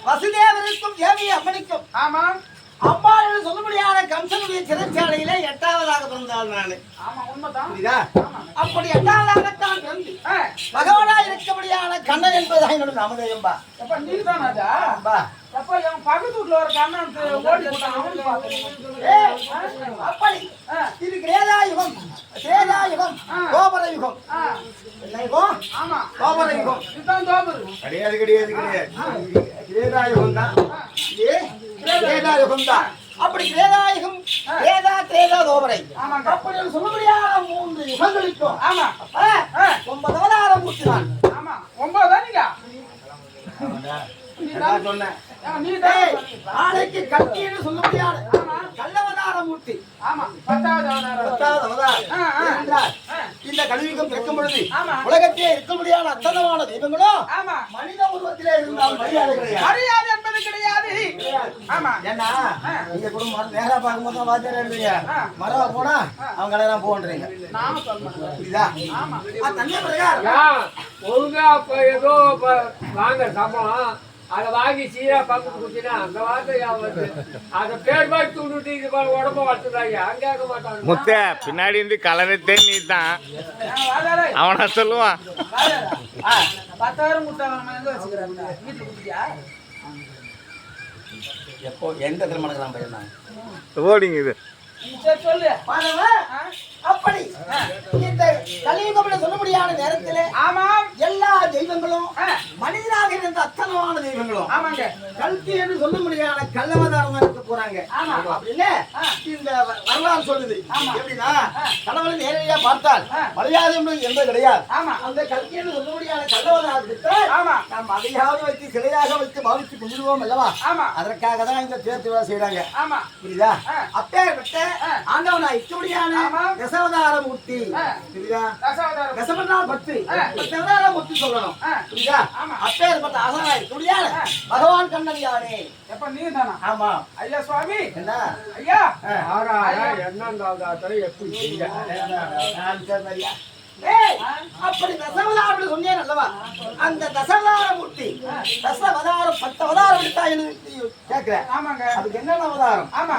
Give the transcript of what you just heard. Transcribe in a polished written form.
வசுதேவருக்கும் தேவி அம்மனுக்கும் ஆமா அம்மா என்று சொல்லும்படியான கம்சனுடைய சிறைச்சாலையில 8வதாக பிறந்தாள் நானு. அப்படி 8வதாகத்தான் பிறந்து பகவானா இருக்கபடியான கண்ணன் என்பதாக என்னோட நாமதேயம்பா. பக்கத்து வீட்டுல ஒரு கண்ணன் ஓடி அப்படி இது கிரேதாயுகம் சேதாயுகம் கோபர யுகம். ஆமா கோபர யுகம் இதுதான் தோபரு கிடையாது கிடையாது கிடையாது கிரேதாயுகம் தான். கிரேதாயுகம் தான். அப்படி கிரேதாயுகம் கிரேதா திரேதா தோபரை அப்படி சொல்லபடியான 3 யுகங்களுக்கும் ஆமா 9 அவதாரம் ஊற்றினான். ஆமா 9 தானீங்க சொன்னேன். நாளைக்கு கல்கி என்று சொல்லபடியான கள்ளவதாரம் ஊட்டி. ஆமா 10வது அவதாரம். இந்த கலியுகம் பிறக்கும் பொழுது உலகத்திலே இருக்கபடியான அத்தனமான தெய்வங்களும் மனித உருவத்திலே இருந்தால் மரியாதை கிடையாது. மரியாதை என்பது கிடையாது. ஆமா ஏன்னா நீங்க குடும்பம் நேரா பார்க்கும்போது தான் வாத்தியார் எழுதுறீங்க. மரவா போனா அவங்க எல்லாம் போன்றீங்க. நாம சொல்றோம் புரியுதா? ஆமா தண்ணி பிரகாரம் ஒழுங்கா ஏதோ வாங்க சம்பளம் அதை வாங்கி சீரா பங்கு குடிச்சுனா அந்த வார்த்தை அதை பேர் மாதிரி தூண்டுட்டு இது உடம்ப வளர்த்துறாங்க அங்கே ஆக மாட்டாங்க. முத்த பின்னாடி இருந்து கலரத்தே நீ தான் அவனா சொல்லுவான். 10,000 முட்டை வச்சுக்கிறாங்க வீட்டுல குடிச்சியா எப்போ எந்த திருமணம் பையன் ஓடிங்க இது சொல்லு அப்படி இந்த கலியுகம் சொல்லபடியான நேரத்திலே ஆமாம் எல்லா தெய்வங்களும் மனிதனாக இருந்த அத்தனமான தெய்வங்களும் ஆமாங்க கல்கி என்று சொல்ல முடியாத கள்ளவதாரம் இருக்க போறாங்க. அப்படின்னு இந்த வரலாறு சொல்லுது. எப்படின்னா கடவுளை நேரடியா பார்த்தால் மரியாதை என்பது கிடையாது. அந்த கல்கி என்று சொல்ல முடியாத கள்ளவதாரத்துக்கு நாம் அதையாவது வைத்து சிலையாக வைத்து பாவித்து கொண்டுடுவோம் அல்லவா? அதற்காக தான் இந்த தேர்த்து வேலை செய்யறாங்க. புரியுதா? அப்பேற்பட்ட ஆண்டவனா இப்படியான தசாவதாரம் மூர்த்தி. புரியுதா? தசவதாரம் 10 அவதாரம் மூர்த்தி சொல்லணும். புரியுதா? அப்பேற்பட்ட ஆசானா இப்படியான பகவான் கண்ணன் யானே. எப்ப நீ தானா? ஆமா ஐயா சுவாமி என்ன ஐயா என்னந்தாலும் எப்படி அப்படி தசவதாரம் சொன்னேன் அல்லவா? அந்த தசவதார மூர்த்தி தசவதாரம் 10 அவதாரம் எடுத்தா கேட்கிறேன். ஆமாங்க அதுக்கு என்னென்ன அவதாரம்? ஆமா